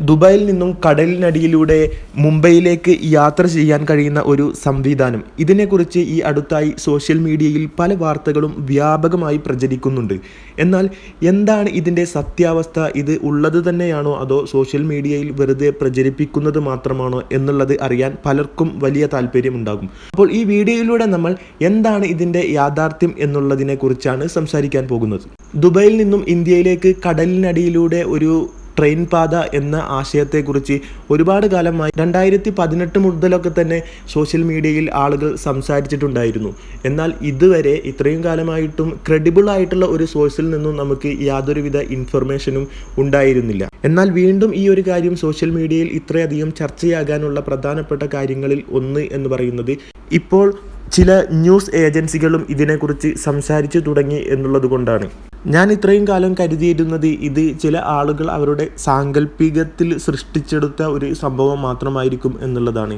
ദുബായിൽ നിന്നും കടലിനടിയിലൂടെ മുംബൈയിലേക്ക് യാത്ര ചെയ്യാൻ കഴിയുന്ന ഒരു സംവിധാനം. ഇതിനെക്കുറിച്ച് ഈ അടുത്തായി സോഷ്യൽ മീഡിയയിൽ പല വാർത്തകളും വ്യാപകമായി പ്രചരിക്കുന്നുണ്ട്. എന്നാൽ എന്താണ് ഇതിൻ്റെ സത്യാവസ്ഥ? ഇത് ഉള്ളത് തന്നെയാണോ അതോ സോഷ്യൽ മീഡിയയിൽ വെറുതെ പ്രചരിപ്പിക്കുന്നത് മാത്രമാണോ എന്നുള്ളത് അറിയാൻ പലർക്കും വലിയ താല്പര്യമുണ്ടാകും. അപ്പോൾ ഈ വീഡിയോയിലൂടെ നമ്മൾ എന്താണ് ഇതിൻ്റെ യാഥാർത്ഥ്യം എന്നുള്ളതിനെക്കുറിച്ചാണ് സംസാരിക്കാൻ പോകുന്നത്. ദുബായിൽ നിന്നും ഇന്ത്യയിലേക്ക് കടലിനടിയിലൂടെ ഒരു ട്രെയിൻ പാത എന്ന ആശയത്തെക്കുറിച്ച് ഒരുപാട് കാലമായി 2018 മുതലൊക്കെ തന്നെ സോഷ്യൽ മീഡിയയിൽ ആളുകൾ സംസാരിച്ചിട്ടുണ്ടായിരുന്നു. എന്നാൽ ഇതുവരെ ഇത്രയും കാലമായിട്ടും ക്രെഡിബിൾ ആയിട്ടുള്ള ഒരു സോഴ്സിൽ നിന്നും നമുക്ക് യാതൊരുവിധ ഇൻഫർമേഷനും ഉണ്ടായിരുന്നില്ല. എന്നാൽ വീണ്ടും ഈ ഒരു കാര്യം സോഷ്യൽ മീഡിയയിൽ ഇത്രയധികം ചർച്ചയാകാനുള്ള പ്രധാനപ്പെട്ട കാര്യങ്ങളിൽ ഒന്ന് എന്ന് പറയുന്നത് ഇപ്പോൾ ചില ന്യൂസ് ഏജൻസികളും ഇതിനെക്കുറിച്ച് സംസാരിച്ചു തുടങ്ങി എന്നുള്ളത് കൊണ്ടാണ്. ഞാൻ ഇത്രയും കാലം കരുതിയിരുന്നത് ഇത് ചില ആളുകൾ അവരുടെ സാങ്കല്പികത്തിൽ സൃഷ്ടിച്ചെടുത്ത ഒരു സംഭവം മാത്രമായിരിക്കും എന്നുള്ളതാണ്.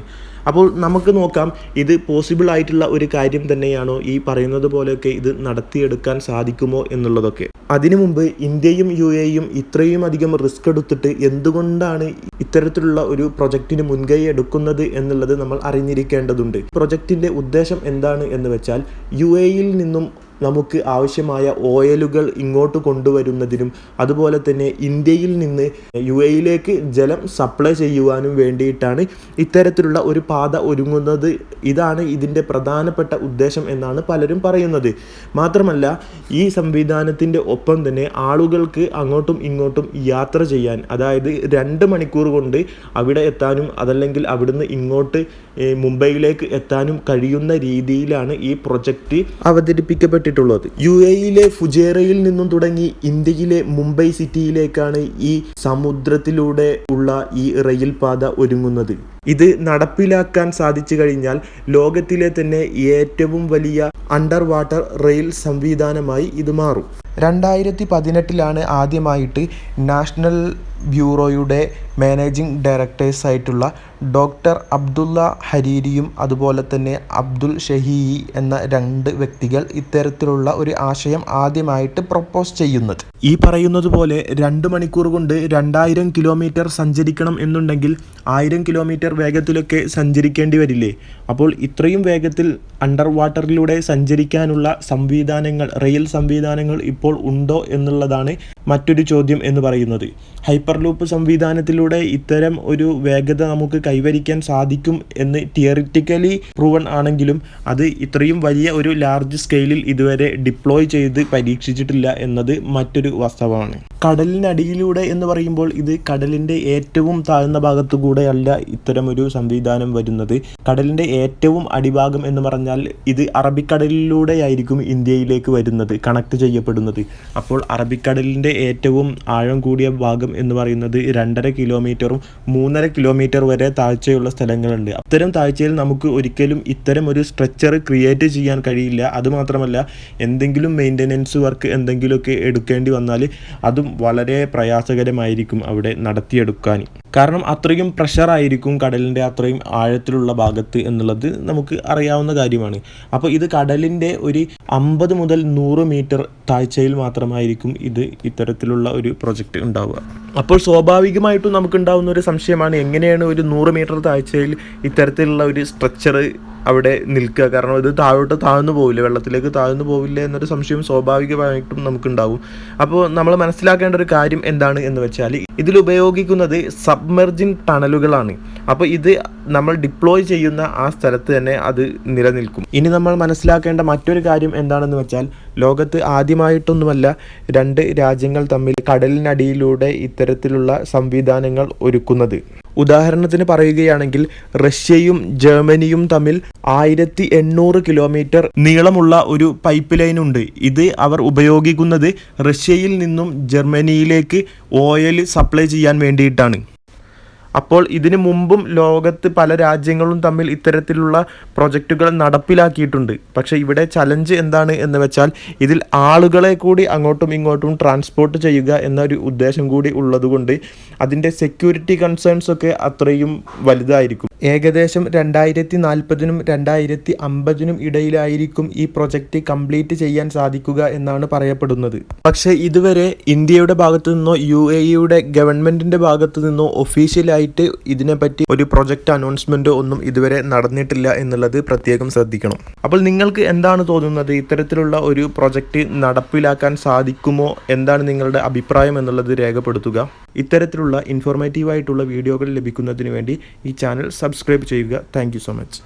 അപ്പോൾ നമുക്ക് നോക്കാം, ഇത് പോസിബിൾ ആയിട്ടുള്ള ഒരു കാര്യം തന്നെയാണോ, ഈ പറയുന്നത് പോലെയൊക്കെ ഇത് നടത്തിയെടുക്കാൻ സാധിക്കുമോ എന്നുള്ളതൊക്കെ. അതിനു മുമ്പ് ഇന്ത്യയും UAEയും ഇത്രയും അധികം റിസ്ക് എടുത്തിട്ട് എന്തുകൊണ്ടാണ് ഇത്തരത്തിലുള്ള ഒരു പ്രൊജക്റ്റിന് മുൻകൈ എടുക്കുന്നത് എന്നുള്ളത് നമ്മൾ അറിഞ്ഞിരിക്കേണ്ടതുണ്ട്. പ്രൊജക്റ്റിൻ്റെ ഉദ്ദേശം എന്താണ് എന്ന് വെച്ചാൽ UAEയിൽ നിന്നും നമുക്ക് ആവശ്യമായ ഓയിലുകൾ ഇങ്ങോട്ട് കൊണ്ടുവരുന്നതിനും അതുപോലെ തന്നെ ഇന്ത്യയിൽ നിന്ന് UAEയിലേക്ക് ജലം സപ്ലൈ ചെയ്യുവാനും വേണ്ടിയിട്ടാണ് ഇത്തരത്തിലുള്ള ഒരു പാത ഒരുങ്ങുന്നത്. ഇതാണ് ഇതിൻ്റെ പ്രധാനപ്പെട്ട ഉദ്ദേശം എന്നാണ് പലരും പറയുന്നത്. മാത്രമല്ല ഈ സംവിധാനത്തിൻ്റെ ഒപ്പം തന്നെ ആളുകൾക്ക് അങ്ങോട്ടും ഇങ്ങോട്ടും യാത്ര ചെയ്യാൻ, അതായത് 2 മണിക്കൂർ കൊണ്ട് അവിടെ എത്താനും അതല്ലെങ്കിൽ അവിടുന്ന് ഇങ്ങോട്ട് മുംബൈയിലേക്ക് എത്താനും കഴിയുന്ന രീതിയിലാണ് ഈ പ്രൊജക്റ്റ് അവതരിപ്പിക്കപ്പെട്ടിട്ടുള്ളത്. UAEയിലെ ഫുജേറയിൽ നിന്നും തുടങ്ങി ഇന്ത്യയിലെ മുംബൈ സിറ്റിയിലേക്കാണ് ഈ സമുദ്രത്തിലൂടെ ഉള്ള ഈ റെയിൽ പാത ഒരുങ്ങുന്നത്. ഇത് നടപ്പിലാക്കാൻ സാധിച്ചു കഴിഞ്ഞാൽ ലോകത്തിലെ തന്നെ ഏറ്റവും വലിയ അണ്ടർ വാട്ടർ റെയിൽ സംവിധാനമായി ഇത് മാറും. 2018 ആദ്യമായിട്ട് നാഷണൽ ബ്യൂറോയുടെ മാനേജിംഗ് ഡയറക്ടേഴ്സായിട്ടുള്ള ഡോക്ടർ അബ്ദുള്ള ഹരീരിയും അതുപോലെ തന്നെ അബ്ദുൽ ഷഹീയി എന്ന 2 വ്യക്തികൾ ഇത്തരത്തിലുള്ള ഒരു ആശയം ആദ്യമായിട്ട് പ്രൊപ്പോസ് ചെയ്യുന്നത്. ഈ പറയുന്നത് പോലെ 2 മണിക്കൂർ കൊണ്ട് 2000 കിലോമീറ്റർ സഞ്ചരിക്കണം എന്നുണ്ടെങ്കിൽ 1000 കിലോമീറ്റർ വേഗത്തിലൊക്കെ സഞ്ചരിക്കേണ്ടി വരില്ലേ? അപ്പോൾ ഇത്രയും വേഗത്തിൽ അണ്ടർ വാട്ടറിലൂടെ സഞ്ചരിക്കാനുള്ള സംവിധാനങ്ങൾ, റെയിൽ സംവിധാനങ്ങൾ ഇപ്പോൾ ഉണ്ടോ എന്നുള്ളതാണ് മറ്റൊരു ചോദ്യം എന്ന് പറയുന്നത്. ഹൈപ്പർ ലൂപ്പ് സംവിധാനത്തിലൂടെ ഇത്തരം ഒരു വേഗത നമുക്ക് കൈവരിക്കാൻ സാധിക്കും എന്ന് തിയറിറ്റിക്കലി പ്രൂവൺ ആണെങ്കിലും അത് ഇത്രയും വലിയ ഒരു ലാർജ് സ്കെയിലിൽ ഇതുവരെ ഡിപ്ലോയ് ചെയ്ത് പരീക്ഷിച്ചിട്ടില്ല എന്നത് മറ്റൊരു വാസ്തവമാണ്. കടലിനടിയിലൂടെ എന്ന് പറയുമ്പോൾ ഇത് കടലിൻ്റെ ഏറ്റവും താഴ്ന്ന ഭാഗത്തു കൂടെയല്ല ഇത്തരമൊരു സംവിധാനം വരുന്നത്. കടലിൻ്റെ ഏറ്റവും അടിഭാഗം എന്ന് പറഞ്ഞാൽ ഇത് അറബിക്കടലിലൂടെയായിരിക്കും ഇന്ത്യയിലേക്ക് വരുന്നത്, കണക്ട് ചെയ്യപ്പെടുന്നത്. അപ്പോൾ അറബിക്കടലിൻ്റെ ഏറ്റവും ആഴം കൂടിയ ഭാഗം എന്ന് പറയുന്നത് 2.5 കിലോമീറ്ററും 3.5 കിലോമീറ്റർ വരെ താഴ്ചയുള്ള സ്ഥലങ്ങളുണ്ട്. അത്തരം താഴ്ചയിൽ നമുക്ക് ഒരിക്കലും ഇത്തരം ഒരു സ്ട്രക്ചർ ക്രിയേറ്റ് ചെയ്യാൻ കഴിയില്ല. അതുമാത്രമല്ല, എന്തെങ്കിലും മെയിൻ്റനൻസ് വർക്ക് എന്തെങ്കിലുമൊക്കെ എടുക്കേണ്ടി വന്നാൽ അതും വളരെ പ്രയാസകരമായിരിക്കും അവിടെ നടത്തിയെടുക്കാൻ. കാരണം അത്രയും പ്രഷറായിരിക്കും കടലിൻ്റെ അത്രയും ആഴത്തിലുള്ള ഭാഗത്ത് എന്നുള്ളത് നമുക്ക് അറിയാവുന്ന കാര്യമാണ്. അപ്പോൾ ഇത് കടലിൻ്റെ ഒരു 50 മുതൽ 100 മീറ്റർ താഴ്ചയിൽ മാത്രമായിരിക്കും ഇത്തരത്തിലുള്ള ഒരു പ്രൊജക്റ്റ് ഉണ്ടാവുക. അപ്പോൾ സ്വാഭാവികമായിട്ടും നമുക്കുണ്ടാവുന്ന ഒരു സംശയമാണ്, എങ്ങനെയാണ് ഒരു 100 മീറ്റർ താഴ്ചയിൽ ഇത്തരത്തിലുള്ള ഒരു സ്ട്രക്ചർ അവിടെ നിൽക്കുക? കാരണം ഇത് താഴോട്ട് താഴ്ന്നു പോവില്ല, വെള്ളത്തിലേക്ക് താഴ്ന്നു പോവില്ല എന്നൊരു സംശയം സ്വാഭാവികമായിട്ടും നമുക്കുണ്ടാവും. അപ്പോൾ നമ്മൾ മനസ്സിലാക്കേണ്ട ഒരു കാര്യം എന്താണ് എന്ന് വെച്ചാൽ, ഇതിൽ ഉപയോഗിക്കുന്നത് സബ്മെർജിങ് ടണലുകളാണ്. അപ്പോൾ ഇത് നമ്മൾ ഡിപ്ലോയ് ചെയ്യുന്ന ആ സ്ഥലത്ത് തന്നെ അത് നിലനിൽക്കും. ഇനി നമ്മൾ മനസ്സിലാക്കേണ്ട മറ്റൊരു കാര്യം എന്താണെന്ന് വെച്ചാൽ, ലോകത്ത് ആദ്യമായിട്ടൊന്നുമല്ല 2 രാജ്യങ്ങൾ തമ്മിൽ കടലിനടിയിലൂടെ ഇത്തരത്തിലുള്ള സംവിധാനങ്ങൾ ഒരുക്കുന്നത്. ഉദാഹരണത്തിന് പറയുകയാണെങ്കിൽ റഷ്യയും ജർമ്മനിയും തമ്മിൽ 1800 കിലോമീറ്റർ നീളമുള്ള ഒരു പൈപ്പ് ലൈൻ ഉണ്ട്. ഇത് അവർ ഉപയോഗിക്കുന്നത് റഷ്യയിൽ നിന്നും ജർമ്മനിയിലേക്ക് ഓയിൽ സപ്ലൈ ചെയ്യാൻ വേണ്ടിയിട്ടാണ്. അപ്പോൾ ഇതിനു മുമ്പും ലോകത്ത് പല രാജ്യങ്ങളും തമ്മിൽ ഇത്തരത്തിലുള്ള പ്രൊജക്റ്റുകൾ നടപ്പിലാക്കിയിട്ടുണ്ട്. പക്ഷേ ഇവിടെ ചലഞ്ച് എന്താണ് എന്ന് വെച്ചാൽ ഇതിൽ ആളുകളെ കൂടി അങ്ങോട്ടും ഇങ്ങോട്ടും ട്രാൻസ്പോർട്ട് ചെയ്യുക എന്നൊരു ഉദ്ദേശം കൂടി ഉള്ളതുകൊണ്ട് അതിൻ്റെ സെക്യൂരിറ്റി കൺസേൺസ് ഒക്കെ അത്രയും വലുതായിരിക്കും. ഏകദേശം 2040-നും 2050-നും ഇടയിലായിരിക്കും ഈ പ്രൊജക്റ്റ് കംപ്ലീറ്റ് ചെയ്യാൻ സാധിക്കുക എന്നാണ് പറയപ്പെടുന്നത്. പക്ഷേ ഇതുവരെ ഇന്ത്യയുടെ ഭാഗത്തു നിന്നോ UAE-യുടെ ഗവൺമെൻറ്റിൻ്റെ ഭാഗത്തു നിന്നോ ഒഫീഷ്യലായിട്ട് ഇതിനെപ്പറ്റി ഒരു പ്രൊജക്റ്റ് അനൗൺസ്മെൻറ്റോ ഒന്നും ഇതുവരെ നടന്നിട്ടില്ല എന്നുള്ളത് പ്രത്യേകം ശ്രദ്ധിക്കണം. അപ്പോൾ നിങ്ങൾക്ക് എന്താണ് തോന്നുന്നത്? ഇത്തരത്തിലുള്ള ഒരു പ്രൊജക്റ്റ് നടപ്പിലാക്കാൻ സാധിക്കുമോ? എന്താണ് നിങ്ങളുടെ അഭിപ്രായം എന്നുള്ളത് രേഖപ്പെടുത്തുക. ഇത്തരത്തിലുള്ള ഇൻഫോർമേറ്റീവായിട്ടുള്ള വീഡിയോകൾ ലഭിക്കുന്നതിന് വേണ്ടി ഈ ചാനൽ സബ്സ്ക്രൈബ് ചെയ്യുക. Thank you so much.